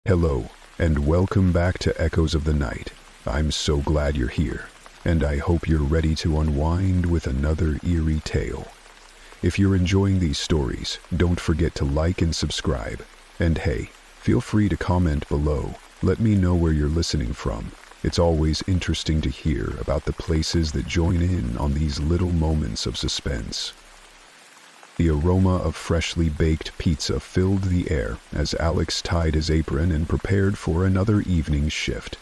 Hello, and welcome back to Echoes of the Night. I'm so glad you're here, and I hope you're ready to unwind with another eerie tale. If you're enjoying these stories, don't forget to like and subscribe. And hey, feel free to comment below. Let me know where you're listening from. It's always interesting to hear about the places that join in on these little moments of suspense. The aroma of freshly baked pizza filled the air as Alex tied his apron and prepared for another evening's shift.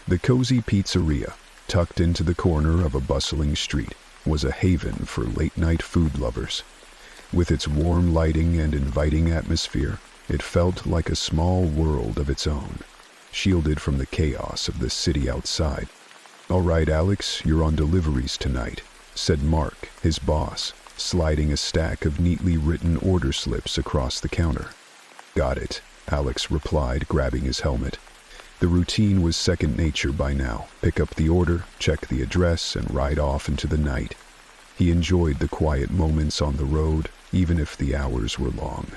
The cozy pizzeria, tucked into the corner of a bustling street, was a haven for late-night food lovers. With its warm lighting and inviting atmosphere, it felt like a small world of its own, shielded from the chaos of the city outside. "All right, Alex, you're on deliveries tonight," said Mark, his boss, sliding a stack of neatly written order slips across the counter. "Got it," Alex replied, grabbing his helmet. The routine was second nature by now. Pick up the order, check the address, and ride off into the night. He enjoyed the quiet moments on the road, even if the hours were long.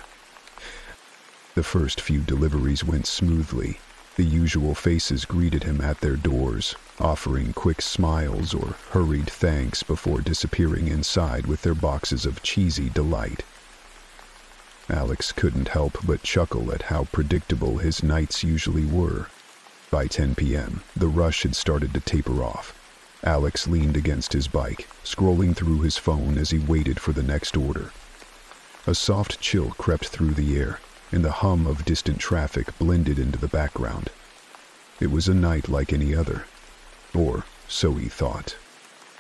The first few deliveries went smoothly. The usual faces greeted him at their doors, offering quick smiles or hurried thanks before disappearing inside with their boxes of cheesy delight. Alex couldn't help but chuckle at how predictable his nights usually were. By 10 p.m., the rush had started to taper off. Alex leaned against his bike, scrolling through his phone as he waited for the next order. A soft chill crept through the air, and the hum of distant traffic blended into the background. It was a night like any other. Or so he thought.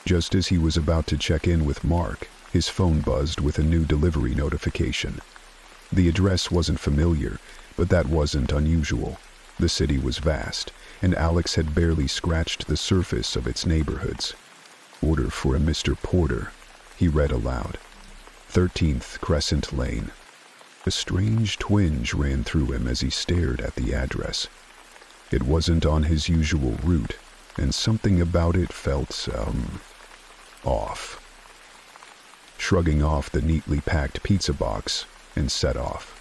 Just as he was about to check in with Mark, his phone buzzed with a new delivery notification. The address wasn't familiar, but that wasn't unusual. The city was vast, and Alex had barely scratched the surface of its neighborhoods. "Order for a Mr. Porter," he read aloud. 13th Crescent Lane. A strange twinge ran through him as he stared at the address. It wasn't on his usual route, and something about it felt, off. Shrugging off the neatly packed pizza box, and set off.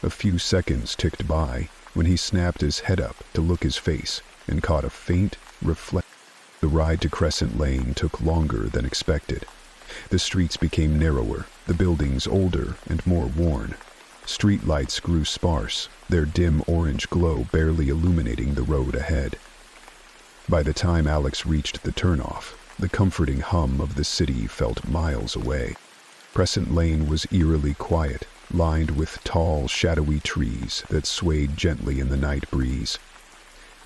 A few seconds ticked by when he snapped his head up to look his face and caught a faint reflection. The ride to Crescent Lane took longer than expected. The streets became narrower, the buildings older and more worn. Street lights grew sparse, their dim orange glow barely illuminating the road ahead. By the time Alex reached the turnoff, the comforting hum of the city felt miles away. Crescent Lane was eerily quiet, lined with tall, shadowy trees that swayed gently in the night breeze.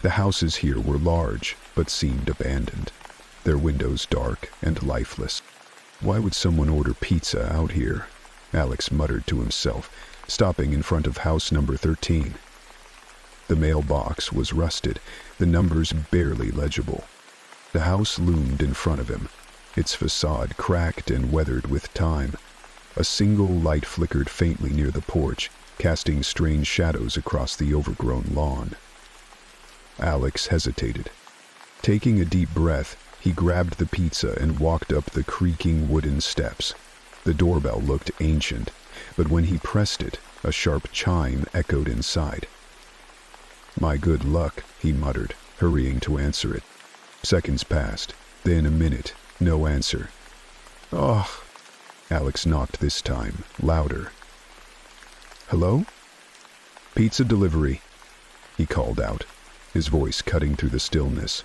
The houses here were large, but seemed abandoned, their windows dark and lifeless. "Why would someone order pizza out here?" Alex muttered to himself, stopping in front of house number 13. The mailbox was rusted, the numbers barely legible. The house loomed in front of him, its facade cracked and weathered with time. A single light flickered faintly near the porch, casting strange shadows across the overgrown lawn. Alex hesitated. Taking a deep breath, he grabbed the pizza and walked up the creaking wooden steps. The doorbell looked ancient, but when he pressed it, a sharp chime echoed inside. "My good luck," he muttered, hurrying to answer it. Seconds passed, then a minute, no answer. "Ugh!" Alex knocked this time, louder. "Hello?" "Pizza delivery," he called out, his voice cutting through the stillness.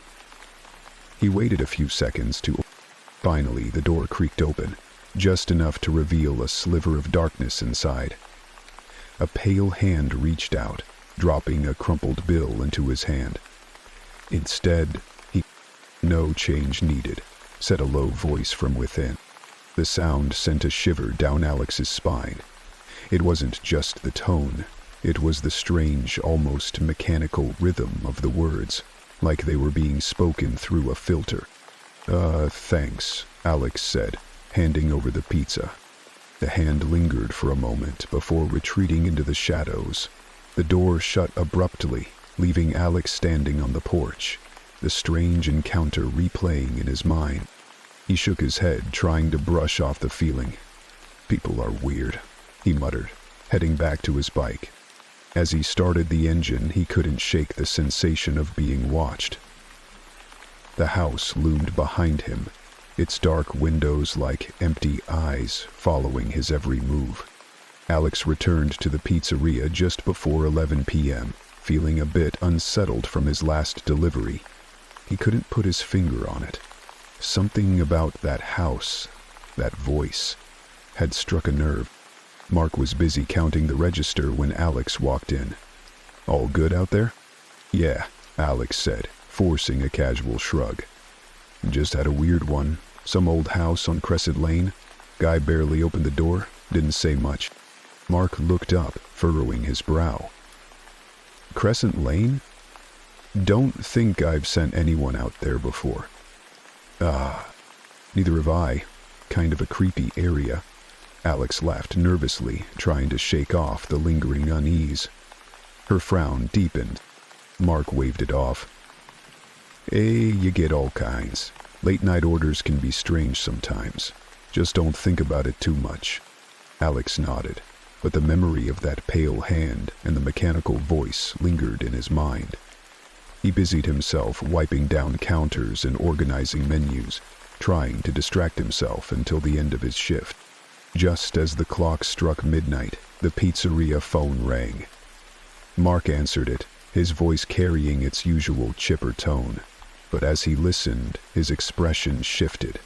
He waited a few seconds to... Finally, the door creaked open, just enough to reveal a sliver of darkness inside. A pale hand reached out, dropping a crumpled bill into his hand. Instead, he... "No change needed," said a low voice from within. The sound sent a shiver down Alex's spine. It wasn't just the tone, it was the strange, almost mechanical rhythm of the words, like they were being spoken through a filter. Thanks," Alex said, handing over the pizza. The hand lingered for a moment before retreating into the shadows. The door shut abruptly, leaving Alex standing on the porch, the strange encounter replaying in his mind. He shook his head, trying to brush off the feeling. "People are weird," he muttered, heading back to his bike. As he started the engine, he couldn't shake the sensation of being watched. The house loomed behind him, its dark windows like empty eyes following his every move. Alex returned to the pizzeria just before 11 p.m., feeling a bit unsettled from his last delivery. He couldn't put his finger on it. Something about that house, that voice, had struck a nerve. Mark was busy counting the register when Alex walked in. "All good out there?" "Yeah," Alex said, forcing a casual shrug. "Just had a weird one. Some old house on Crescent Lane. Guy barely opened the door, didn't say much." Mark looked up, furrowing his brow. "Crescent Lane? Don't think I've sent anyone out there before." Neither have I. Kind of a creepy area." Alex laughed nervously, trying to shake off the lingering unease. Her frown deepened. Mark waved it off. You get all kinds. Late-night orders can be strange sometimes. Just don't think about it too much." Alex nodded, but the memory of that pale hand and the mechanical voice lingered in his mind. He busied himself wiping down counters and organizing menus, trying to distract himself until the end of his shift. Just as the clock struck midnight, the pizzeria phone rang. Mark answered it, his voice carrying its usual chipper tone. But as he listened, his expression shifted.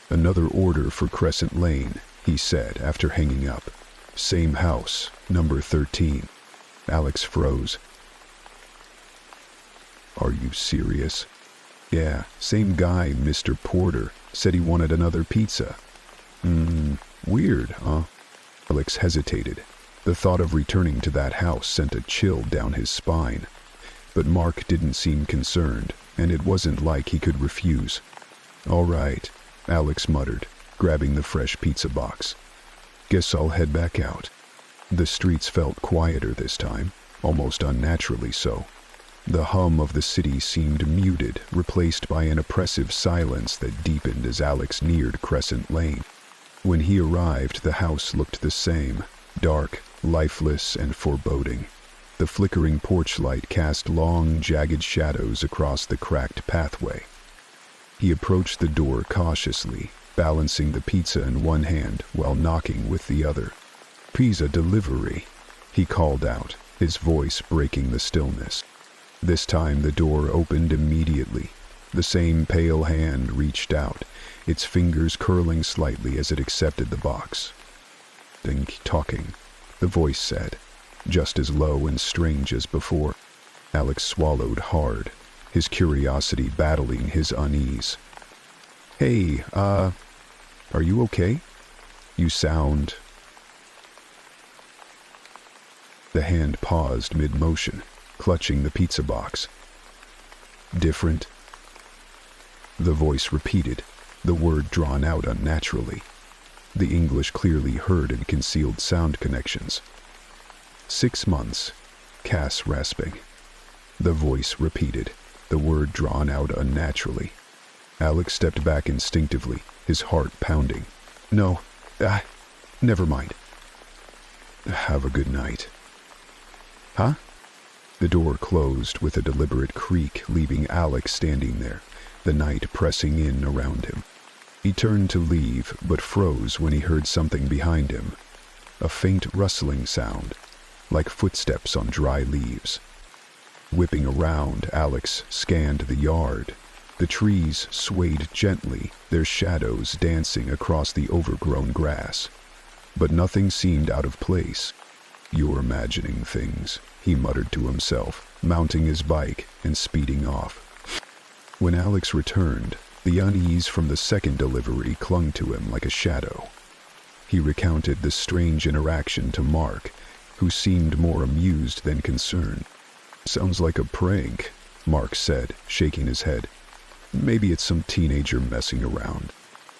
"Another order for Crescent Lane," he said after hanging up. "Same house, number 13. Alex froze. "Are you serious?" "Yeah, same guy, Mr. Porter, said he wanted another pizza." Weird, huh?" Alex hesitated. The thought of returning to that house sent a chill down his spine. But Mark didn't seem concerned, and it wasn't like he could refuse. "All right," Alex muttered, grabbing the fresh pizza box. "Guess I'll head back out." The streets felt quieter this time, almost unnaturally so. The hum of the city seemed muted, replaced by an oppressive silence that deepened as Alex neared Crescent Lane. When he arrived, the house looked the same, dark, lifeless, and foreboding. The flickering porch light cast long, jagged shadows across the cracked pathway. He approached the door cautiously, balancing the pizza in one hand while knocking with the other. "Pizza delivery," he called out, his voice breaking the stillness. This time the door opened immediately. The same pale hand reached out, its fingers curling slightly as it accepted the box. "Talking," the voice said, just as low and strange as before. Alex swallowed hard, his curiosity battling his unease. "Hey, are you okay? You sound..." The hand paused mid-motion, clutching the pizza box. "Different?" The voice repeated, the word drawn out unnaturally. The English clearly heard and concealed sound connections. 6 months, Cass rasping. The voice repeated, the word drawn out unnaturally. Alex stepped back instinctively, his heart pounding. "No, never mind. Have a good night." "Huh?" The door closed with a deliberate creak, leaving Alex standing there, the night pressing in around him. He turned to leave, but froze when he heard something behind him. A faint rustling sound, like footsteps on dry leaves. Whipping around, Alex scanned the yard. The trees swayed gently, their shadows dancing across the overgrown grass. But nothing seemed out of place. "You're imagining things," he muttered to himself, mounting his bike and speeding off. When Alex returned, the unease from the second delivery clung to him like a shadow. He recounted the strange interaction to Mark, who seemed more amused than concerned. "Sounds like a prank," Mark said, shaking his head. "Maybe it's some teenager messing around."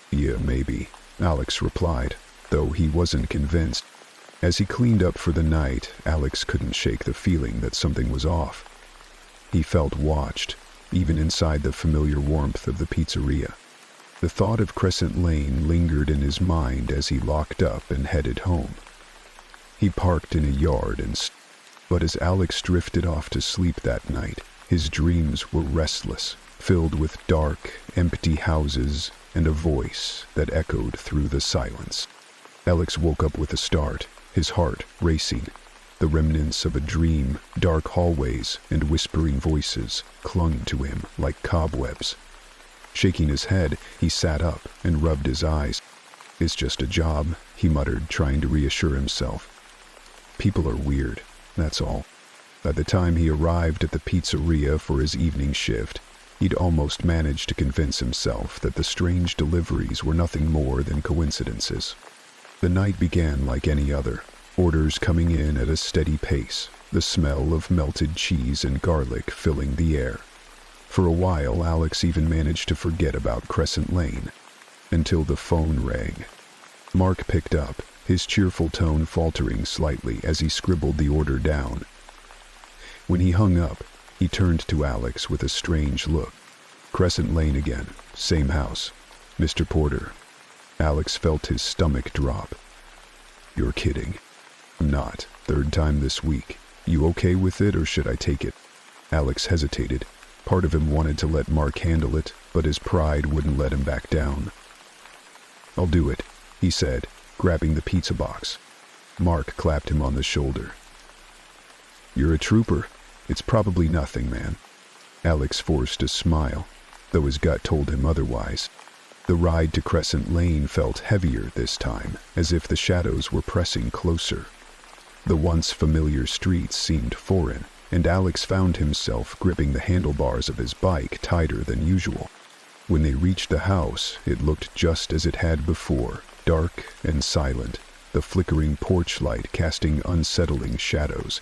"Yeah, maybe," Alex replied, though he wasn't convinced. As he cleaned up for the night, Alex couldn't shake the feeling that something was off. He felt watched, even inside the familiar warmth of the pizzeria. The thought of Crescent Lane lingered in his mind as he locked up and headed home. He parked in a yard and But as Alex drifted off to sleep that night, his dreams were restless, filled with dark, empty houses and a voice that echoed through the silence. Alex woke up with a start, his heart racing. The remnants of a dream, dark hallways and whispering voices clung to him like cobwebs. Shaking his head, he sat up and rubbed his eyes. "It's just a job," he muttered, trying to reassure himself. "People are weird, that's all." By the time he arrived at the pizzeria for his evening shift, he'd almost managed to convince himself that the strange deliveries were nothing more than coincidences. The night began like any other, orders coming in at a steady pace, the smell of melted cheese and garlic filling the air. For a while, Alex even managed to forget about Crescent Lane, until the phone rang. Mark picked up, his cheerful tone faltering slightly as he scribbled the order down. When he hung up, he turned to Alex with a strange look. "Crescent Lane again, same house. Mr. Porter." Alex felt his stomach drop. "You're kidding." "Not. Third time this week. You okay with it, or should I take it?" Alex hesitated. Part of him wanted to let Mark handle it, but his pride wouldn't let him back down. "I'll do it," he said, grabbing the pizza box. Mark clapped him on the shoulder. "You're a trooper. It's probably nothing, man." Alex forced a smile, though his gut told him otherwise. The ride to Crescent Lane felt heavier this time, as if the shadows were pressing closer. The once familiar streets seemed foreign, and Alex found himself gripping the handlebars of his bike tighter than usual. When they reached the house, it looked just as it had before, dark and silent, the flickering porch light casting unsettling shadows.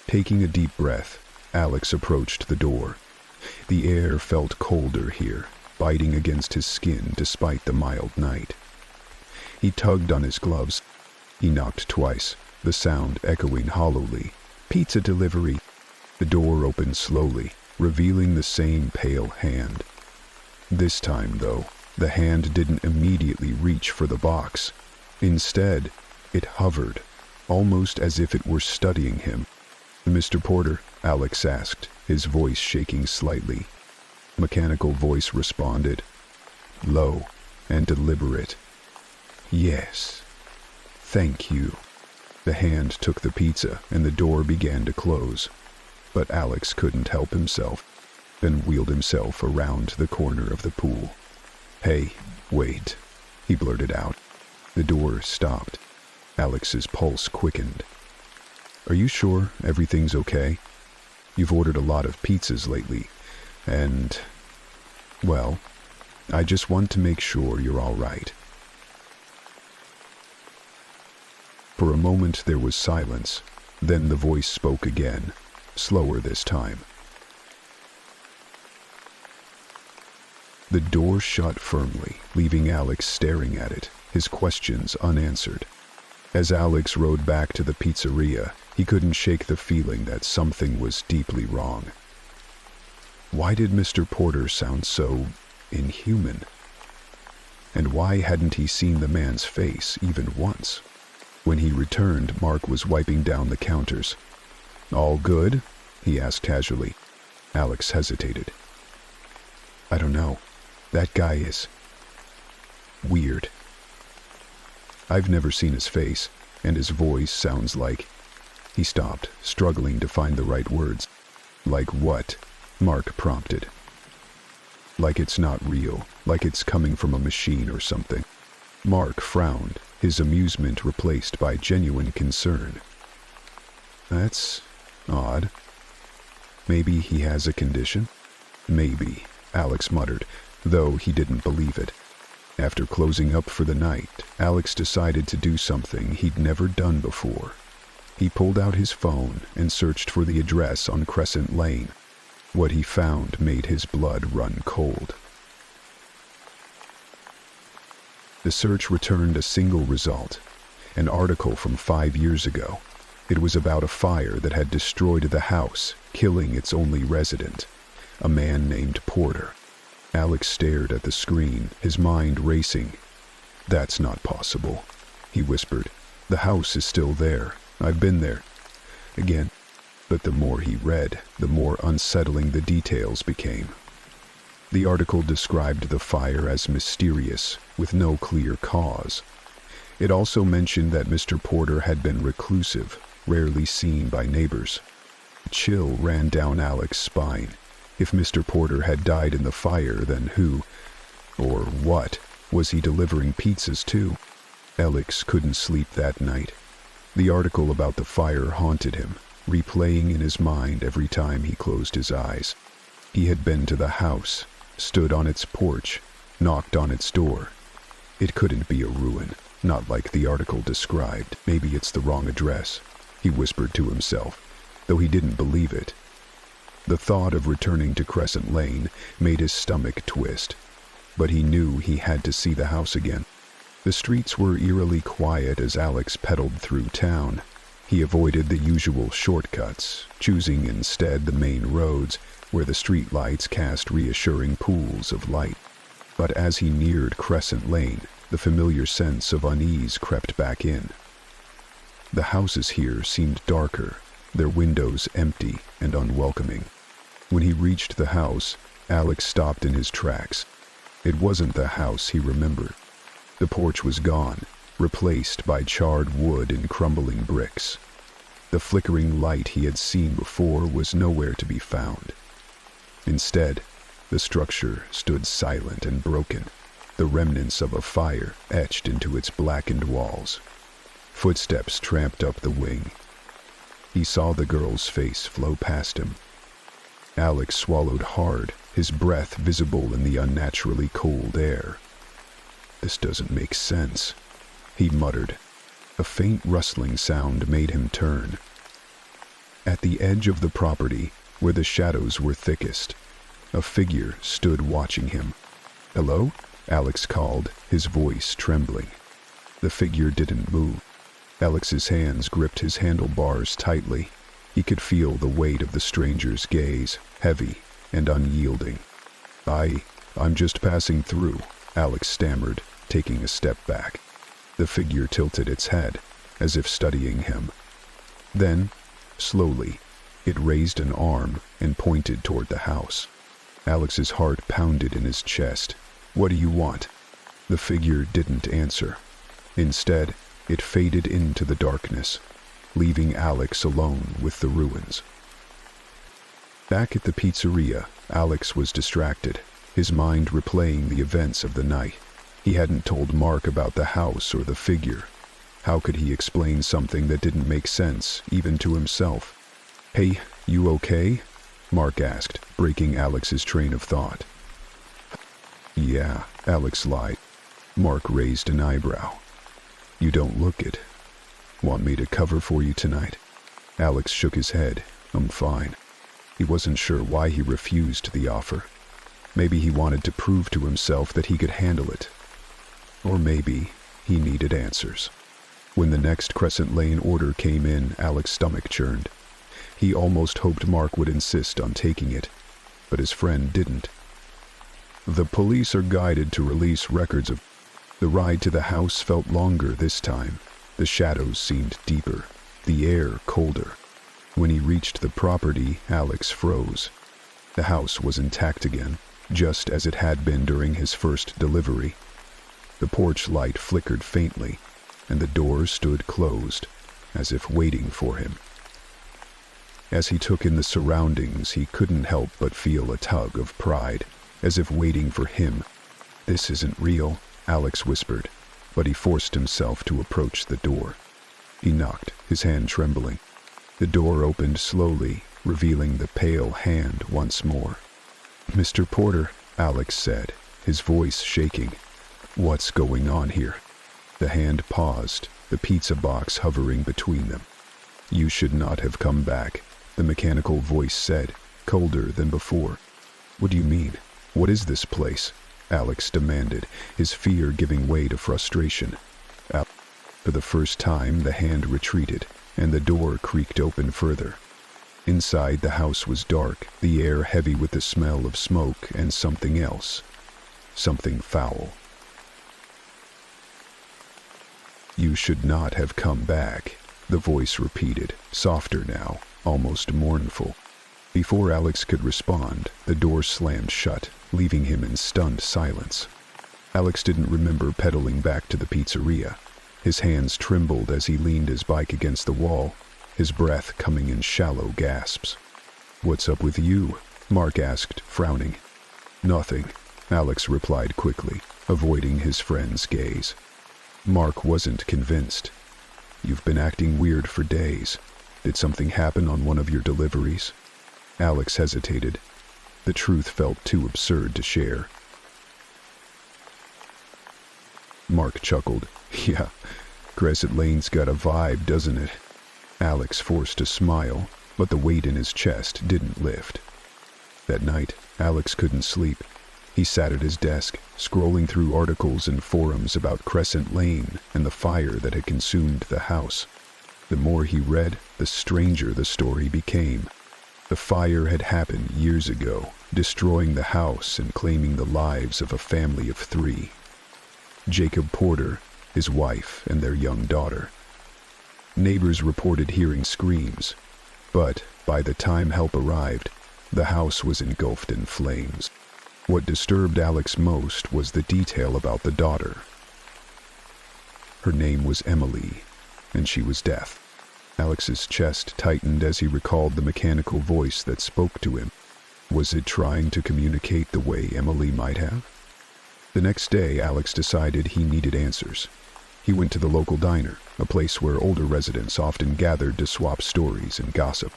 Taking a deep breath, Alex approached the door. The air felt colder here, biting against his skin despite the mild night. He tugged on his gloves. He knocked twice, the sound echoing hollowly. "Pizza delivery." The door opened slowly, revealing the same pale hand. This time, though, the hand didn't immediately reach for the box. Instead, it hovered, almost as if it were studying him. "Mr. Porter?" Alex asked, his voice shaking slightly. Mechanical voice responded, low and deliberate. "Yes. Thank you." The hand took the pizza and the door began to close. But Alex couldn't help himself, then wheeled himself around the corner of the pool. "Hey, wait," he blurted out. The door stopped. Alex's pulse quickened. "Are you sure everything's okay? You've ordered a lot of pizzas lately, and, well, I just want to make sure you're all right." For a moment there was silence, then the voice spoke again, slower this time. The door shut firmly, leaving Alex staring at it, his questions unanswered. As Alex rode back to the pizzeria, he couldn't shake the feeling that something was deeply wrong. Why did Mr. Porter sound so inhuman? And why hadn't he seen the man's face even once? When he returned, Mark was wiping down the counters. "All good?" he asked casually. Alex hesitated. "I don't know. That guy is weird. I've never seen his face, and his voice sounds like..." He stopped, struggling to find the right words. "Like what?" Mark prompted. "Like it's not real, like it's coming from a machine or something." Mark frowned, his amusement replaced by genuine concern. "That's odd. Maybe he has a condition?" "Maybe," Alex muttered, though he didn't believe it. After closing up for the night, Alex decided to do something he'd never done before. He pulled out his phone and searched for the address on Crescent Lane. What he found made his blood run cold. The search returned a single result, an article from 5 years ago. It was about a fire that had destroyed the house, killing its only resident, a man named Porter. Alex stared at the screen, his mind racing. "That's not possible," he whispered. "The house is still there. I've been there." Again, But the more he read, the more unsettling the details became. The article described the fire as mysterious, with no clear cause. It also mentioned that Mr. Porter had been reclusive, rarely seen by neighbors. A chill ran down Alex's spine. If Mr. Porter had died in the fire, then who, or what, was he delivering pizzas to? Alex couldn't sleep that night. The article about the fire haunted him, replaying in his mind every time he closed his eyes. He had been to the house, stood on its porch, knocked on its door. It couldn't be a ruin, not like the article described. Maybe it's the wrong address, he whispered to himself, though he didn't believe it. The thought of returning to Crescent Lane made his stomach twist, but he knew he had to see the house again. The streets were eerily quiet as Alex pedaled through town. He avoided the usual shortcuts, choosing instead the main roads where the streetlights cast reassuring pools of light. But as he neared Crescent Lane, the familiar sense of unease crept back in. The houses here seemed darker, their windows empty and unwelcoming. When he reached the house, Alex stopped in his tracks. It wasn't the house he remembered. The porch was gone, replaced by charred wood and crumbling bricks. The flickering light he had seen before was nowhere to be found. Instead, the structure stood silent and broken, the remnants of a fire etched into its blackened walls. Footsteps tramped up the wing. He saw the girl's face flow past him. Alex swallowed hard, his breath visible in the unnaturally cold air. "This doesn't make sense," he muttered. A faint rustling sound made him turn. At the edge of the property, where the shadows were thickest, a figure stood watching him. "Hello?" Alex called, his voice trembling. The figure didn't move. Alex's hands gripped his handlebars tightly. He could feel the weight of the stranger's gaze, heavy and unyielding. I'm just passing through," Alex stammered, taking a step back. The figure tilted its head, as if studying him. Then, slowly, it raised an arm and pointed toward the house. Alex's heart pounded in his chest. "What do you want?" The figure didn't answer. Instead, it faded into the darkness, leaving Alex alone with the ruins. Back at the pizzeria, Alex was distracted, his mind replaying the events of the night. He hadn't told Mark about the house or the figure. How could he explain something that didn't make sense, even to himself? "Hey, you okay?" Mark asked, breaking Alex's train of thought. "Yeah," Alex lied. Mark raised an eyebrow. "You don't look it. Want me to cover for you tonight?" Alex shook his head. "I'm fine." He wasn't sure why he refused the offer. Maybe he wanted to prove to himself that he could handle it. Or maybe he needed answers. When the next Crescent Lane order came in, Alex's stomach churned. He almost hoped Mark would insist on taking it, but his friend didn't. "The police are guided to release records of..." The ride to the house felt longer this time. The shadows seemed deeper, the air colder. When he reached the property, Alex froze. The house was intact again, just as it had been during his first delivery. The porch light flickered faintly, and the door stood closed, as if waiting for him. As he took in the surroundings, he couldn't help but feel a tug of pride, as if waiting for him. "This isn't real," Alex whispered, but he forced himself to approach the door. He knocked, his hand trembling. The door opened slowly, revealing the pale hand once more. "Mr. Porter," Alex said, his voice shaking. "What's going on here?" The hand paused, the pizza box hovering between them. "You should not have come back," the mechanical voice said, colder than before. "What do you mean? What is this place?" Alex demanded, his fear giving way to frustration. For the first time, the hand retreated, and the door creaked open further. Inside, the house was dark, the air heavy with the smell of smoke and something else. Something foul. "You should not have come back," the voice repeated, softer now, almost mournful. Before Alex could respond, the door slammed shut, leaving him in stunned silence. Alex didn't remember pedaling back to the pizzeria. His hands trembled as he leaned his bike against the wall, his breath coming in shallow gasps. "What's up with you?" Mark asked, frowning. "Nothing," Alex replied quickly, avoiding his friend's gaze. Mark wasn't convinced. "You've been acting weird for days. Did something happen on one of your deliveries?" Alex hesitated. The truth felt too absurd to share. Mark chuckled. "Yeah, Crescent Lane's got a vibe, doesn't it?" Alex forced a smile, but the weight in his chest didn't lift. That night, Alex couldn't sleep. He sat at his desk, scrolling through articles and forums about Crescent Lane and the fire that had consumed the house. The more he read, the stranger the story became. The fire had happened years ago, destroying the house and claiming the lives of a family of 3. Jacob Porter, his wife, and their young daughter. Neighbors reported hearing screams, but by the time help arrived, the house was engulfed in flames. What disturbed Alex most was the detail about the daughter. Her name was Emily, and she was deaf. Alex's chest tightened as he recalled the mechanical voice that spoke to him. Was it trying to communicate the way Emily might have? The next day, Alex decided he needed answers. He went to the local diner, a place where older residents often gathered to swap stories and gossip.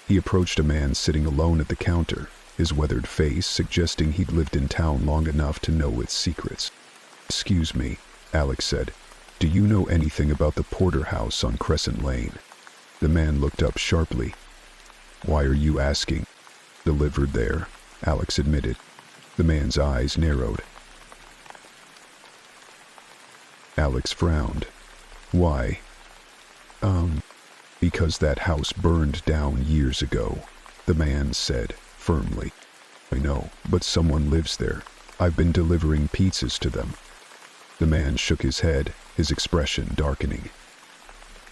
He approached a man sitting alone at the counter, his weathered face suggesting he'd lived in town long enough to know its secrets. "Excuse me," Alex said. "Do you know anything about the Porter house on Crescent Lane?" The man looked up sharply. "Why are you asking?" "Delivered there," Alex admitted. The man's eyes narrowed. Alex frowned. "Why?" Because that house burned down years ago," the man said firmly. "I know, but someone lives there. I've been delivering pizzas to them." The man shook his head, his expression darkening.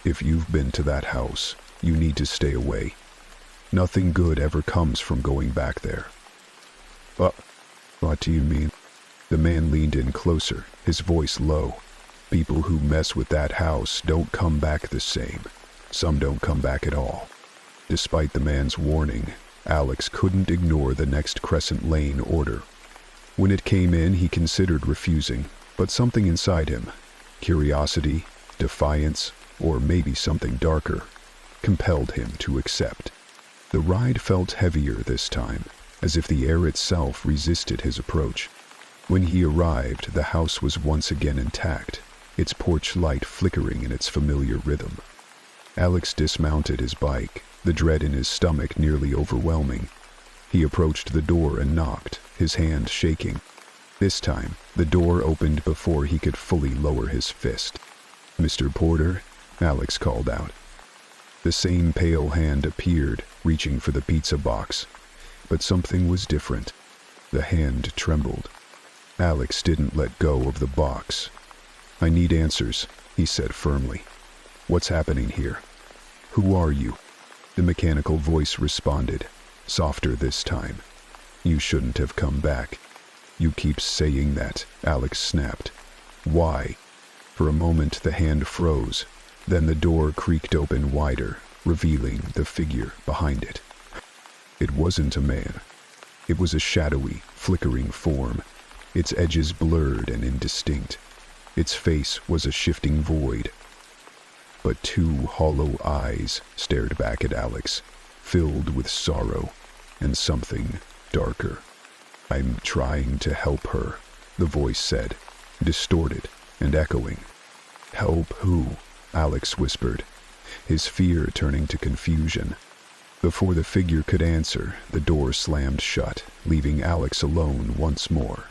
"If you've been to that house, you need to stay away. Nothing good ever comes from going back there." What do you mean?" The man leaned in closer, his voice low. "People who mess with that house don't come back the same. Some don't come back at all." Despite the man's warning, Alex couldn't ignore the next Crescent Lane order. When it came in, he considered refusing, but something inside him, curiosity, defiance, or maybe something darker, compelled him to accept. The ride felt heavier this time, as if the air itself resisted his approach. When he arrived, the house was once again intact, its porch light flickering in its familiar rhythm. Alex dismounted his bike, the dread in his stomach nearly overwhelming. He approached the door and knocked, his hand shaking. This time, the door opened before he could fully lower his fist. "Mr. Porter," Alex called out. The same pale hand appeared, reaching for the pizza box. But something was different. The hand trembled. Alex didn't let go of the box. "I need answers," he said firmly. "What's happening here? Who are you?" The mechanical voice responded, softer this time. "You shouldn't have come back." "You keep saying that," Alex snapped. "Why?" For a moment the hand froze, then the door creaked open wider, revealing the figure behind it. It wasn't a man. It was a shadowy, flickering form, its edges blurred and indistinct. Its face was a shifting void. But 2 hollow eyes stared back at Alex, filled with sorrow and something darker. "I'm trying to help her," the voice said, distorted and echoing. "Help who?" Alex whispered, his fear turning to confusion. Before the figure could answer, the door slammed shut, leaving Alex alone once more.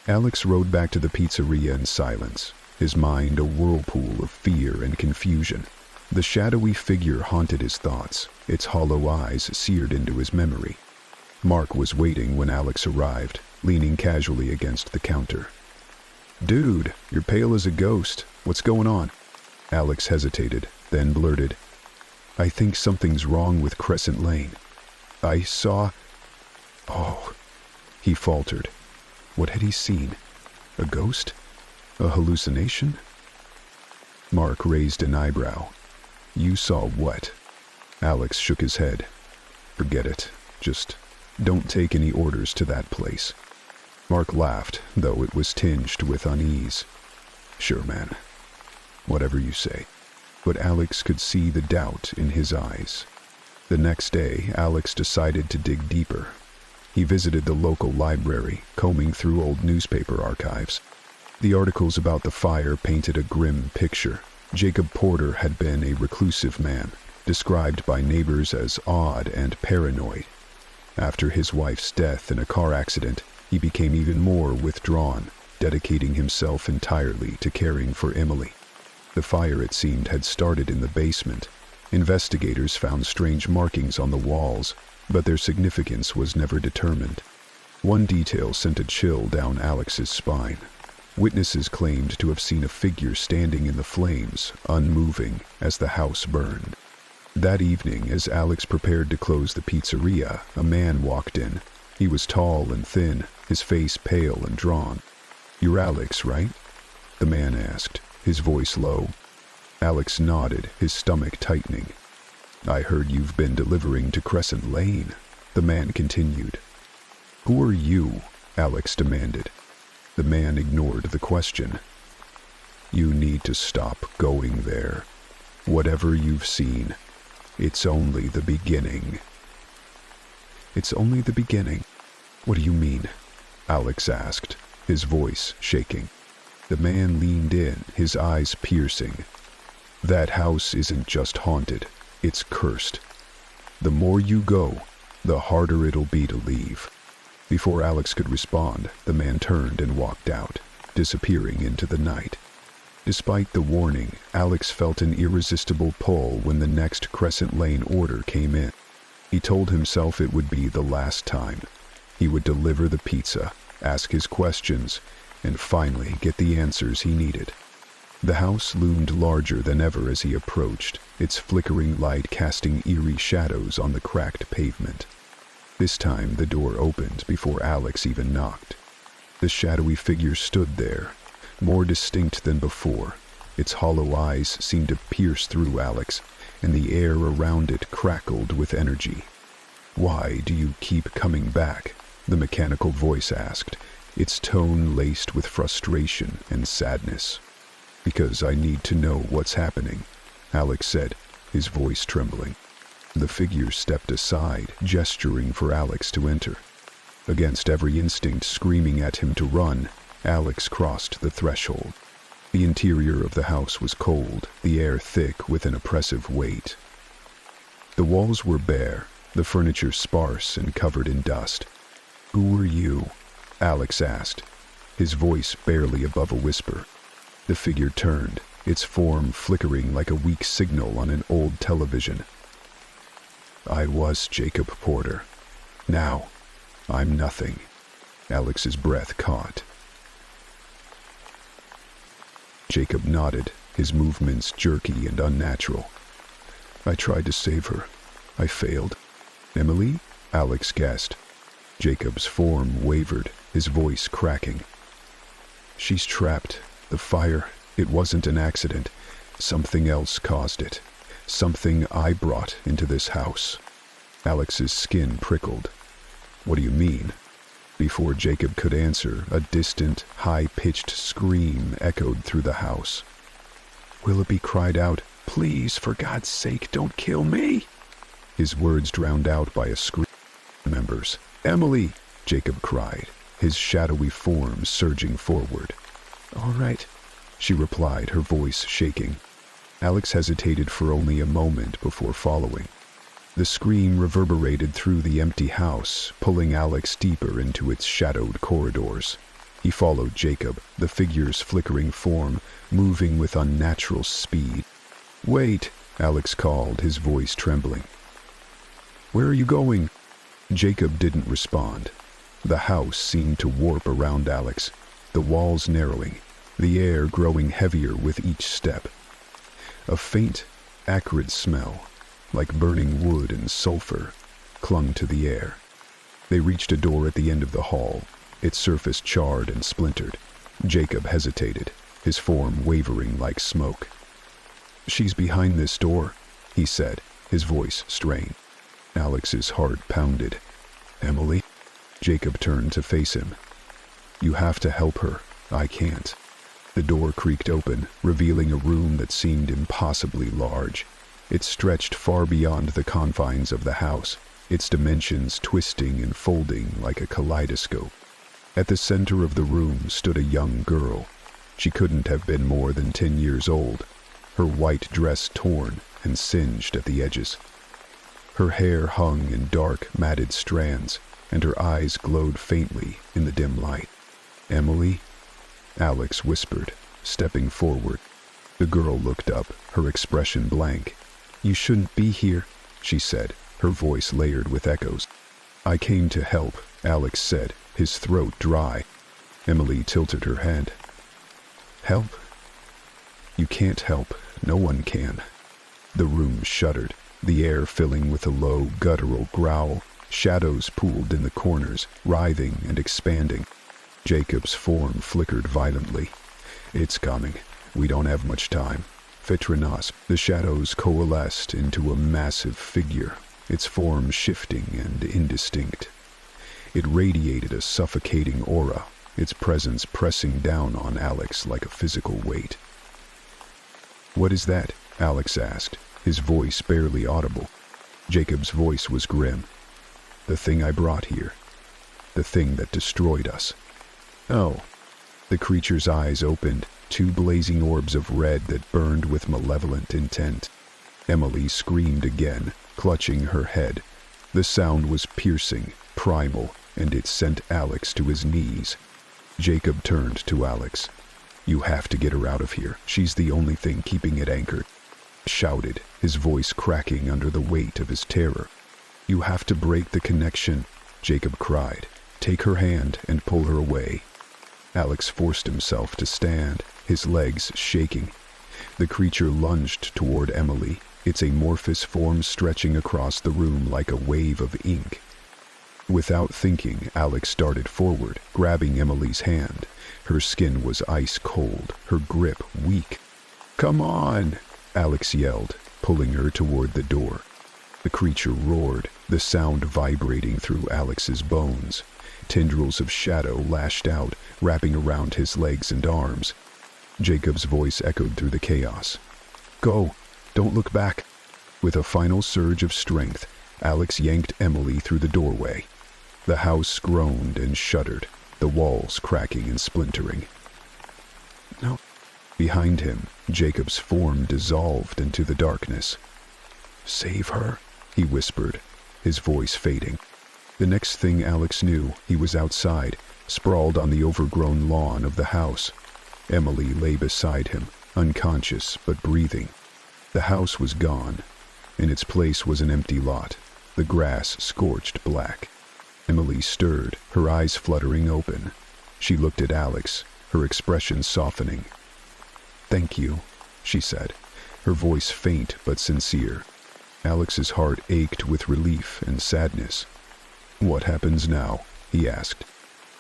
Alex rode back to the pizzeria in silence, his mind a whirlpool of fear and confusion. The shadowy figure haunted his thoughts, its hollow eyes seared into his memory. Mark was waiting when Alex arrived, leaning casually against the counter. "Dude, you're pale as a ghost. What's going on?" Alex hesitated, then blurted, I think something's wrong with Crescent Lane. I saw... Oh, he faltered. What had he seen? A ghost? A hallucination? Mark raised an eyebrow. You saw what? Alex shook his head. Forget it. Just don't take any orders to that place. Mark laughed, though it was tinged with unease. Sure, man. Whatever you say. But Alex could see the doubt in his eyes. The next day, Alex decided to dig deeper. He visited the local library, combing through old newspaper archives. The articles about the fire painted a grim picture. Jacob Porter had been a reclusive man, described by neighbors as odd and paranoid. After his wife's death in a car accident, he became even more withdrawn, dedicating himself entirely to caring for Emily. The fire, it seemed, had started in the basement. Investigators found strange markings on the walls, but their significance was never determined. One detail sent a chill down Alex's spine. Witnesses claimed to have seen a figure standing in the flames, unmoving, as the house burned. That evening, as Alex prepared to close the pizzeria, a man walked in. He was tall and thin, his face pale and drawn. "You're Alex, right?" the man asked, his voice low. Alex nodded, his stomach tightening. "I heard you've been delivering to Crescent Lane," the man continued. "Who are you?" Alex demanded. The man ignored the question. "You need to stop going there. Whatever you've seen, it's only the beginning." "It's only the beginning? What do you mean?" Alex asked, his voice shaking. The man leaned in, his eyes piercing. "That house isn't just haunted, it's cursed. The more you go, the harder it'll be to leave." Before Alex could respond, the man turned and walked out, disappearing into the night. Despite the warning, Alex felt an irresistible pull when the next Crescent Lane order came in. He told himself it would be the last time. He would deliver the pizza, ask his questions, and finally get the answers he needed. The house loomed larger than ever as he approached, its flickering light casting eerie shadows on the cracked pavement. This time the door opened before Alex even knocked. The shadowy figure stood there, more distinct than before. Its hollow eyes seemed to pierce through Alex, and the air around it crackled with energy. "Why do you keep coming back?" the mechanical voice asked, its tone laced with frustration and sadness. "Because I need to know what's happening," Alex said, his voice trembling. The figure stepped aside, gesturing for Alex to enter. Against every instinct screaming at him to run, Alex crossed the threshold. The interior of the house was cold, the air thick with an oppressive weight. The walls were bare, the furniture sparse and covered in dust. "Who are you?" Alex asked, his voice barely above a whisper. The figure turned, its form flickering like a weak signal on an old television. "I was Jacob Porter. Now, I'm nothing." Alex's breath caught. Jacob nodded, his movements jerky and unnatural. "I tried to save her. I failed." "Emily?" Alex guessed. Jacob's form wavered, his voice cracking. "She's trapped. The fire, it wasn't an accident. Something else caused it. Something I brought into this house." Alex's skin prickled. "What do you mean?" Before Jacob could answer, a distant, high-pitched scream echoed through the house. Willoughby cried out, "Please, for God's sake, don't kill me!" His words drowned out by a scream from members. "Emily!" Jacob cried, his shadowy form surging forward. "All right," she replied, her voice shaking. Alex hesitated for only a moment before following. The scream reverberated through the empty house, pulling Alex deeper into its shadowed corridors. He followed Jacob, the figure's flickering form, moving with unnatural speed. "Wait!" Alex called, his voice trembling. "Where are you going?" Jacob didn't respond. The house seemed to warp around Alex, the walls narrowing, the air growing heavier with each step. A faint, acrid smell, like burning wood and sulfur, clung to the air. They reached a door at the end of the hall, its surface charred and splintered. Jacob hesitated, his form wavering like smoke. "She's behind this door," he said, his voice strained. Alex's heart pounded. "Emily?" Jacob turned to face him. "You have to help her. I can't." The door creaked open, revealing a room that seemed impossibly large. It stretched far beyond the confines of the house, its dimensions twisting and folding like a kaleidoscope. At the center of the room stood a young girl. She couldn't have been more than 10 years old, her white dress torn and singed at the edges. Her hair hung in dark, matted strands, and her eyes glowed faintly in the dim light. "Emily?" Alex whispered, stepping forward. The girl looked up, her expression blank. "You shouldn't be here," she said, her voice layered with echoes. "I came to help," Alex said, his throat dry. Emily tilted her head. "Help? You can't help. No one can." The room shuddered, the air filling with a low, guttural growl. Shadows pooled in the corners, writhing and expanding. Jacob's form flickered violently. "It's coming. We don't have much time." Fitranos, the shadows coalesced into a massive figure, its form shifting and indistinct. It radiated a suffocating aura, its presence pressing down on Alex like a physical weight. "What is that?" Alex asked, his voice barely audible. Jacob's voice was grim. "The thing I brought here. The thing that destroyed us." "Oh." The creature's eyes opened, two blazing orbs of red that burned with malevolent intent. Emily screamed again, clutching her head. The sound was piercing, primal, and it sent Alex to his knees. Jacob turned to Alex. "You have to get her out of here. She's the only thing keeping it anchored." Shouted, his voice cracking under the weight of his terror. "You have to break the connection," Jacob cried. "Take her hand and pull her away." Alex forced himself to stand, his legs shaking. The creature lunged toward Emily, its amorphous form stretching across the room like a wave of ink. Without thinking, Alex darted forward, grabbing Emily's hand. Her skin was ice cold, her grip weak. "Come on!" Alex yelled, pulling her toward the door. The creature roared, the sound vibrating through Alex's bones. Tendrils of shadow lashed out, wrapping around his legs and arms. Jacob's voice echoed through the chaos. "Go! Don't look back!" With a final surge of strength, Alex yanked Emily through the doorway. The house groaned and shuddered, the walls cracking and splintering. "No." Behind him, Jacob's form dissolved into the darkness. "Save her," he whispered, his voice fading. The next thing Alex knew, he was outside, sprawled on the overgrown lawn of the house. Emily lay beside him, unconscious but breathing. The house was gone. In its place was an empty lot, the grass scorched black. Emily stirred, her eyes fluttering open. She looked at Alex, her expression softening. "Thank you," she said, her voice faint but sincere. Alex's heart ached with relief and sadness. "What happens now?" he asked.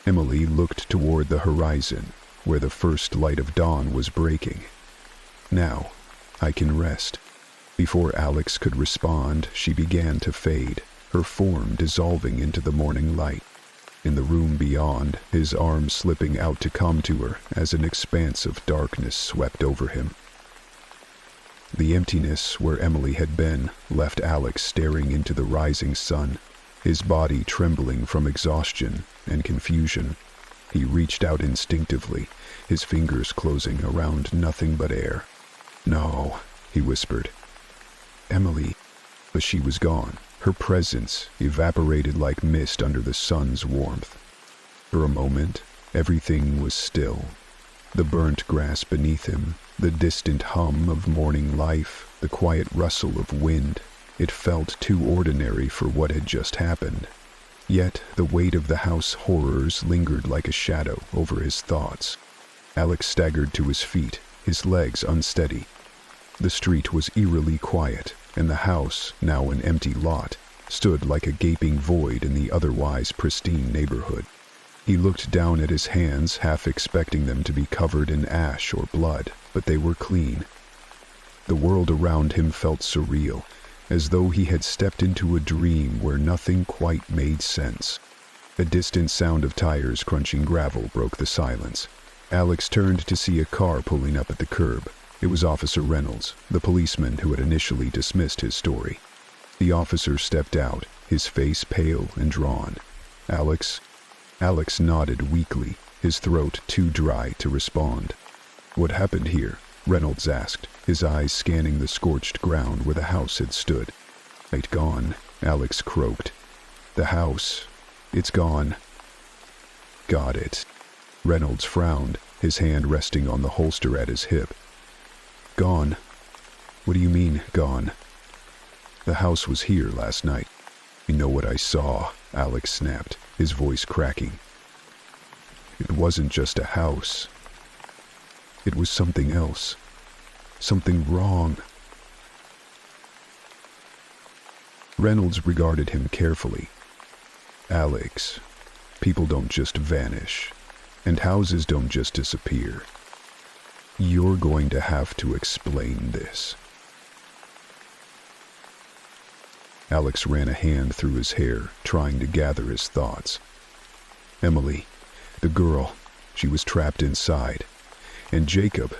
Emily looked toward the horizon, where the first light of dawn was breaking. "Now, I can rest." Before Alex could respond, she began to fade, her form dissolving into the morning light. In the room beyond, his arms slipping out to come to her as an expanse of darkness swept over him. The emptiness where Emily had been left Alex staring into the rising sun, his body trembling from exhaustion and confusion. He reached out instinctively, his fingers closing around nothing but air. "No," he whispered. "Emily." But she was gone, her presence evaporated like mist under the sun's warmth. For a moment, everything was still. The burnt grass beneath him, the distant hum of morning life, the quiet rustle of wind. It felt too ordinary for what had just happened. Yet the weight of the house horrors lingered like a shadow over his thoughts. Alex staggered to his feet, his legs unsteady. The street was eerily quiet, and the house, now an empty lot, stood like a gaping void in the otherwise pristine neighborhood. He looked down at his hands, half expecting them to be covered in ash or blood, but they were clean. The world around him felt surreal, as though he had stepped into a dream where nothing quite made sense. A distant sound of tires crunching gravel broke the silence. Alex turned to see a car pulling up at the curb. It was Officer Reynolds, the policeman who had initially dismissed his story. The officer stepped out, his face pale and drawn. Alex nodded weakly, his throat too dry to respond. "What happened here?" Reynolds asked, his eyes scanning the scorched ground where the house had stood. "It's gone," Alex croaked. "The house, it's gone." "Got it." Reynolds frowned, his hand resting on the holster at his hip. "Gone? What do you mean, gone?" "The house was here last night." "You know what I saw," Alex snapped, his voice cracking. "It wasn't just a house. It was something else. Something wrong." Reynolds regarded him carefully. "Alex, people don't just vanish, and houses don't just disappear. You're going to have to explain this." Alex ran a hand through his hair, trying to gather his thoughts. "Emily, the girl, she was trapped inside. And Jacob,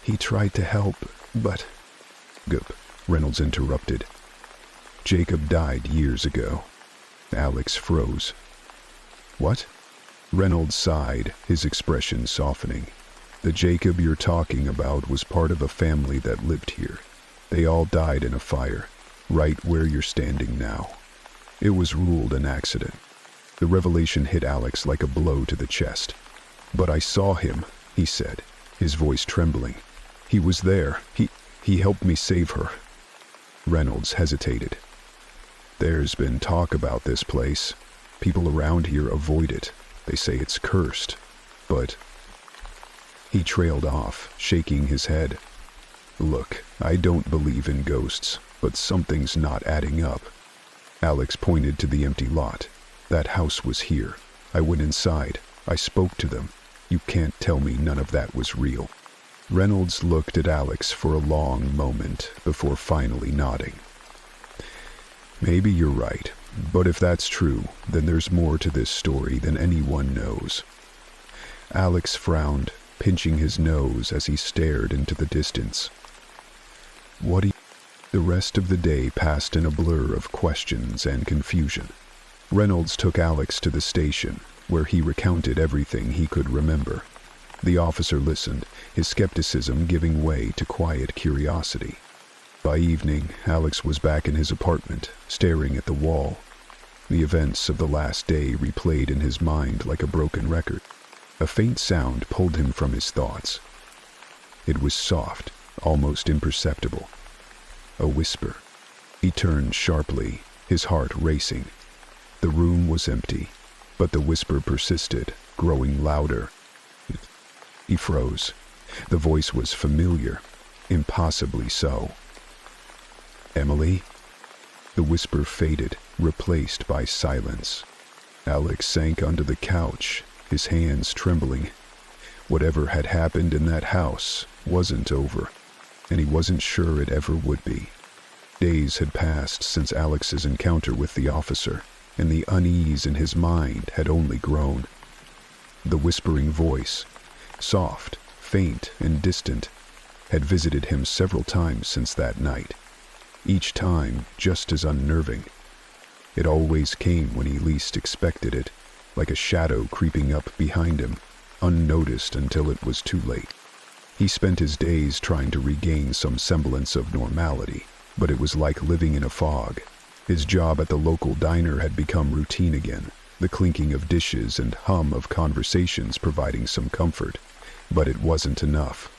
he tried to help, but..." Reynolds interrupted. "Jacob died years ago." Alex froze. "What?" Reynolds sighed, his expression softening. "The Jacob you're talking about was part of a family that lived here. They all died in a fire, right where you're standing now. It was ruled an accident." The revelation hit Alex like a blow to the chest. "But I saw him," he said, his voice trembling. "He was there. He helped me save her." Reynolds hesitated. "There's been talk about this place. People around here avoid it. They say it's cursed. But..." He trailed off, shaking his head. "Look, I don't believe in ghosts, but something's not adding up." Alex pointed to the empty lot. "That house was here. I went inside. I spoke to them. You can't tell me none of that was real." Reynolds looked at Alex for a long moment before finally nodding. "Maybe you're right, but if that's true, then there's more to this story than anyone knows." Alex frowned, pinching his nose as he stared into the distance. "What do you..." The rest of the day passed in a blur of questions and confusion. Reynolds took Alex to the station, where he recounted everything he could remember. The officer listened, his skepticism giving way to quiet curiosity. By evening, Alex was back in his apartment, staring at the wall. The events of the last day replayed in his mind like a broken record. A faint sound pulled him from his thoughts. It was soft, almost imperceptible. A whisper. He turned sharply, his heart racing. The room was empty, but the whisper persisted, growing louder. He froze. The voice was familiar, impossibly so. "Emily?" The whisper faded, replaced by silence. Alex sank onto the couch, his hands trembling. Whatever had happened in that house wasn't over, and he wasn't sure it ever would be. Days had passed since Alex's encounter with the officer, and the unease in his mind had only grown. The whispering voice, soft, faint, and distant, had visited him several times since that night, each time just as unnerving. It always came when he least expected it, like a shadow creeping up behind him, unnoticed until it was too late. He spent his days trying to regain some semblance of normality, but it was like living in a fog. His job at the local diner had become routine again, the clinking of dishes and hum of conversations providing some comfort. But it wasn't enough.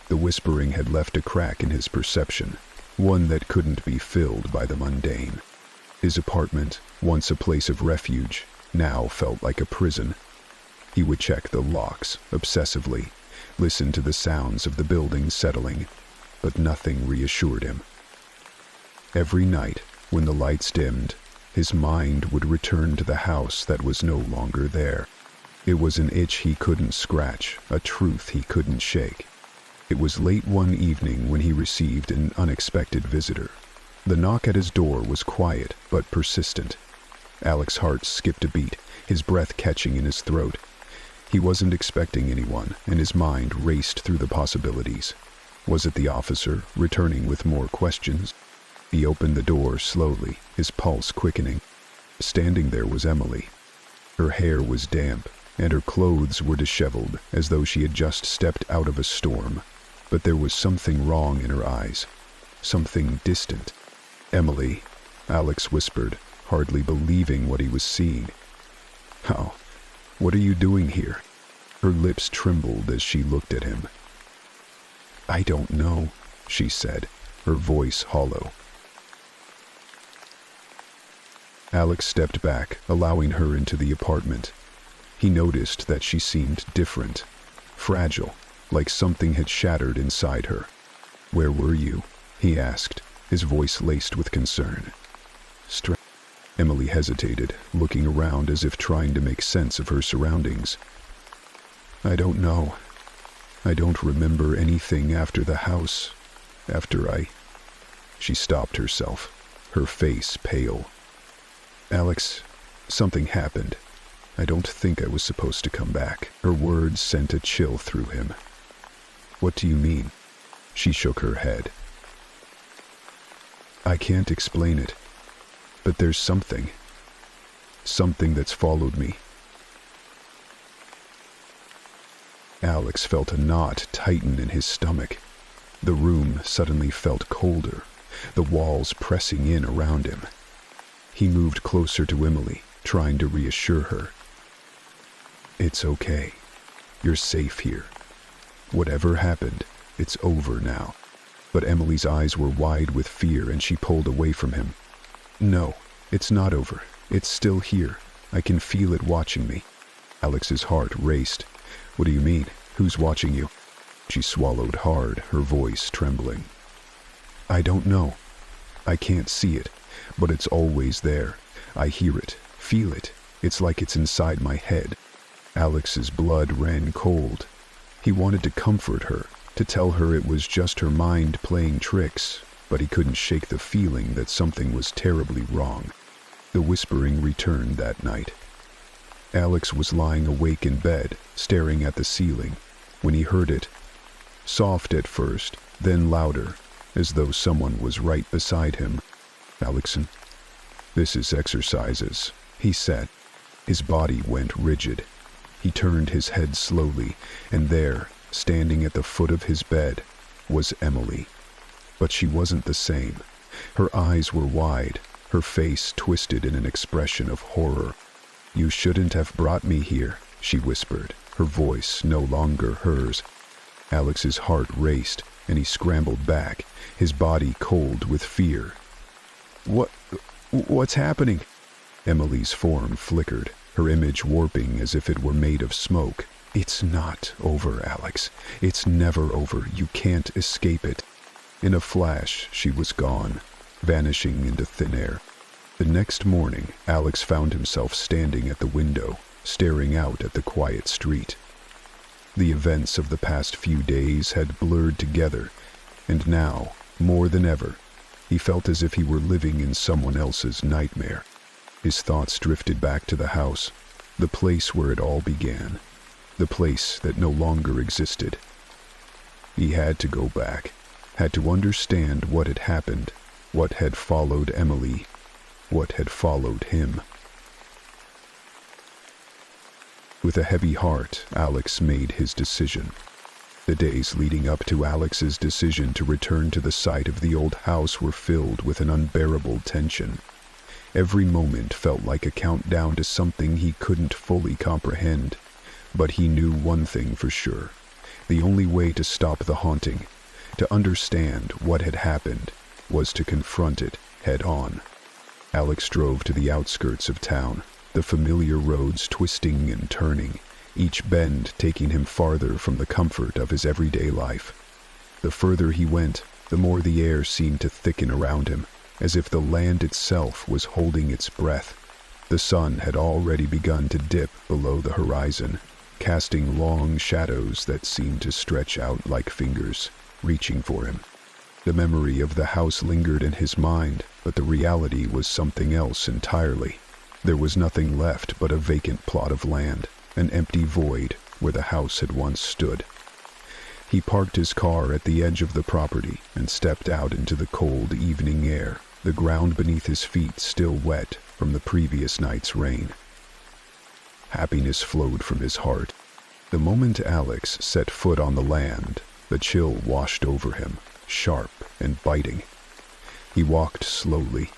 The whispering had left a crack in his perception, one that couldn't be filled by the mundane. His apartment, once a place of refuge, now felt like a prison. He would check the locks, obsessively, listen to the sounds of the building settling, but nothing reassured him. Every night, when the lights dimmed, his mind would return to the house that was no longer there. It was an itch he couldn't scratch, a truth he couldn't shake. It was late one evening when he received an unexpected visitor. The knock at his door was quiet but persistent. Alex's heart skipped a beat, his breath catching in his throat. He wasn't expecting anyone, and his mind raced through the possibilities. Was it the officer, returning with more questions? He opened the door slowly, his pulse quickening. Standing there was Emily. Her hair was damp, and her clothes were disheveled, as though she had just stepped out of a storm. But there was something wrong in her eyes, something distant. "Emily," Alex whispered, hardly believing what he was seeing. "How? What are you doing here?" Her lips trembled as she looked at him. "I don't know," she said, her voice hollow. Alex stepped back, allowing her into the apartment. He noticed that she seemed different, fragile, like something had shattered inside her. "Where were you?" he asked, his voice laced with concern. Emily hesitated, looking around as if trying to make sense of her surroundings. "I don't know. I don't remember anything after the house. She stopped herself, her face pale. "Alex, something happened. I don't think I was supposed to come back." Her words sent a chill through him. "What do you mean?" She shook her head. "I can't explain it, but there's something that's followed me." Alex felt a knot tighten in his stomach. The room suddenly felt colder, the walls pressing in around him. He moved closer to Emily, trying to reassure her. "It's okay. You're safe here. Whatever happened, it's over now." But Emily's eyes were wide with fear and she pulled away from him. "No, it's not over. It's still here. I can feel it watching me." Alex's heart raced. "What do you mean? Who's watching you?" She swallowed hard, her voice trembling. "I don't know. I can't see it, but it's always there. I hear it, feel it. It's like it's inside my head." Alex's blood ran cold. He wanted to comfort her, to tell her it was just her mind playing tricks, but he couldn't shake the feeling that something was terribly wrong. The whispering returned that night. Alex was lying awake in bed, staring at the ceiling, when he heard it. Soft at first, then louder, as though someone was right beside him. "Alexson, this is exercises," he said. His body went rigid. He turned his head slowly, and there, standing at the foot of his bed, was Emily. But she wasn't the same. Her eyes were wide, her face twisted in an expression of horror. "You shouldn't have brought me here," she whispered, her voice no longer hers. Alex's heart raced, and he scrambled back, his body cold with fear. What's happening?" Emily's form flickered, her image warping as if it were made of smoke. "It's not over, Alex. It's never over. You can't escape it." In a flash, she was gone, vanishing into thin air. The next morning, Alex found himself standing at the window, staring out at the quiet street. The events of the past few days had blurred together, and now, more than ever, he felt as if he were living in someone else's nightmare. His thoughts drifted back to the house, the place where it all began, the place that no longer existed. He had to go back, had to understand what had happened, what had followed Emily, what had followed him. With a heavy heart, Alex made his decision. The days leading up to Alex's decision to return to the site of the old house were filled with an unbearable tension. Every moment felt like a countdown to something he couldn't fully comprehend. But he knew one thing for sure. The only way to stop the haunting, to understand what had happened, was to confront it head on. Alex drove to the outskirts of town, the familiar roads twisting and turning, each bend taking him farther from the comfort of his everyday life. The further he went, the more the air seemed to thicken around him, as if the land itself was holding its breath. The sun had already begun to dip below the horizon, casting long shadows that seemed to stretch out like fingers, reaching for him. The memory of the house lingered in his mind, but the reality was something else entirely. There was nothing left but a vacant plot of land, an empty void where the house had once stood. He parked his car at the edge of the property and stepped out into the cold evening air, the ground beneath his feet still wet from the previous night's rain. Happiness flowed from his heart. The moment Alex set foot on the land, the chill washed over him, sharp and biting. He walked slowly,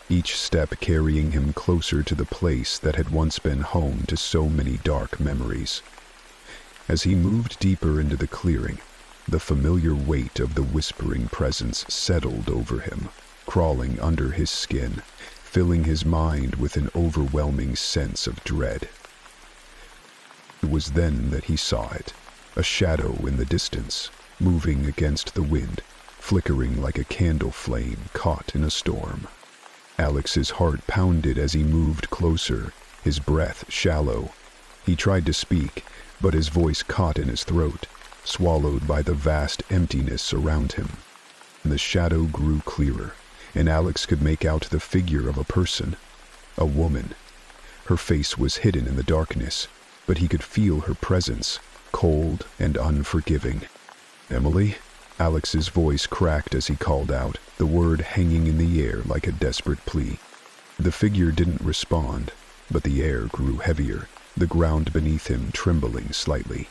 each step carrying him closer to the place that had once been home to so many dark memories. As he moved deeper into the clearing, the familiar weight of the whispering presence settled over him, crawling under his skin, filling his mind with an overwhelming sense of dread. It was then that he saw it, a shadow in the distance, moving against the wind, flickering like a candle flame caught in a storm. Alex's heart pounded as he moved closer, his breath shallow. He tried to speak, but his voice caught in his throat, swallowed by the vast emptiness around him. The shadow grew clearer, and Alex could make out the figure of a person, a woman. Her face was hidden in the darkness, but he could feel her presence, cold and unforgiving. "Emily?" Alex's voice cracked as he called out, the word hanging in the air like a desperate plea. The figure didn't respond, but the air grew heavier, the ground beneath him trembling slightly.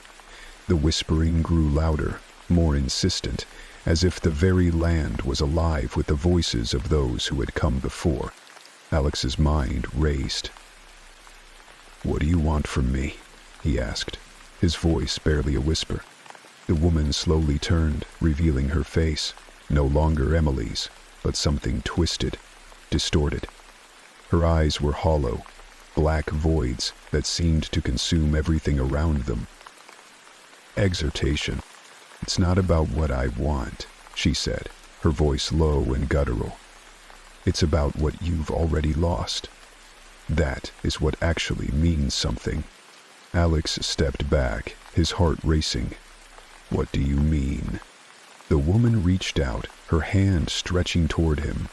The whispering grew louder, more insistent, as if the very land was alive with the voices of those who had come before. Alex's mind raced. "What do you want from me?" he asked, his voice barely a whisper. The woman slowly turned, revealing her face, no longer Emily's, but something twisted, distorted. Her eyes were hollow, black voids that seemed to consume everything around them. Exhortation. "It's not about what I want," she said, her voice low and guttural. "It's about what you've already lost. That is what actually means something." Alex stepped back, his heart racing. "What do you mean?" The woman reached out, her hand stretching toward him.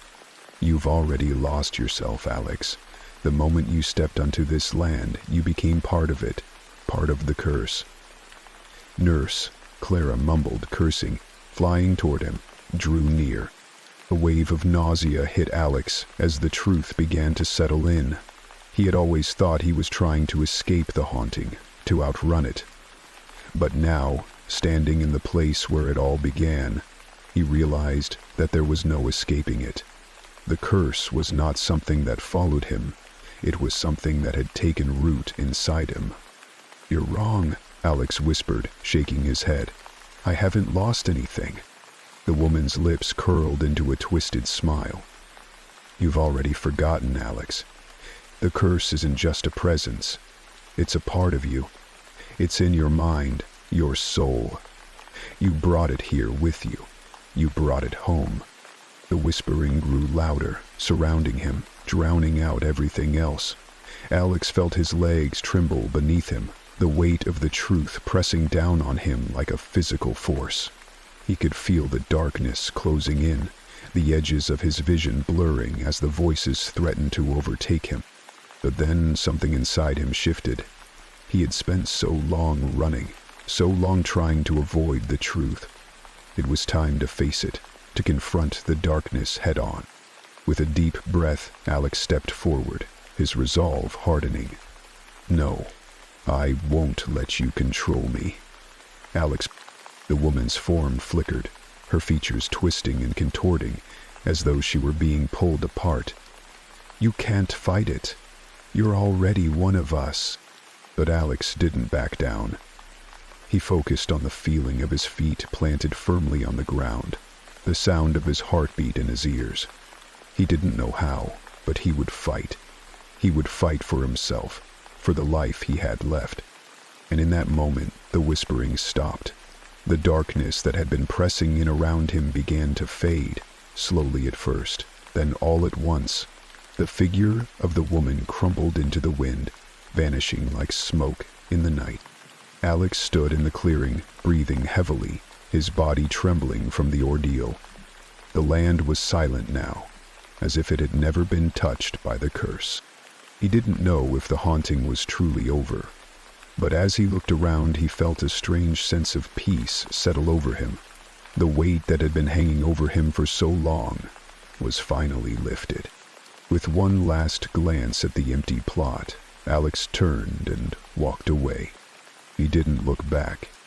"You've already lost yourself, Alex. The moment you stepped onto this land, you became part of it, part of the curse." "Nurse," Clara mumbled, cursing, flying toward him, drew near. A wave of nausea hit Alex as the truth began to settle in. He had always thought he was trying to escape the haunting, to outrun it. But now, standing in the place where it all began, he realized that there was no escaping it. The curse was not something that followed him. It was something that had taken root inside him. "You're wrong," Alex whispered, shaking his head. "I haven't lost anything." The woman's lips curled into a twisted smile. "You've already forgotten, Alex. The curse isn't just a presence. It's a part of you. It's in your mind, your soul. You brought it here with you. You brought it home." The whispering grew louder, surrounding him, drowning out everything else. Alex felt his legs tremble beneath him, the weight of the truth pressing down on him like a physical force. He could feel the darkness closing in, the edges of his vision blurring as the voices threatened to overtake him. But then something inside him shifted. He had spent so long running, so long trying to avoid the truth. It was time to face it, to confront the darkness head-on. With a deep breath, Alex stepped forward, his resolve hardening. "No, I won't let you control me." "Alex," the woman's form flickered, her features twisting and contorting as though she were being pulled apart. "You can't fight it. You're already one of us." But Alex didn't back down. He focused on the feeling of his feet planted firmly on the ground, the sound of his heartbeat in his ears. He didn't know how, but he would fight. He would fight for himself, for the life he had left. And in that moment, the whispering stopped. The darkness that had been pressing in around him began to fade, slowly at first, Then all at once, the figure of the woman crumpled into the wind, vanishing like smoke in the night. Alex stood in the clearing, breathing heavily, his body trembling from the ordeal. The land was silent now, as if it had never been touched by the curse. He didn't know if the haunting was truly over, but as he looked around he felt a strange sense of peace settle over him. The weight that had been hanging over him for so long was finally lifted. With one last glance at the empty plot, Alex turned and walked away. He didn't look back.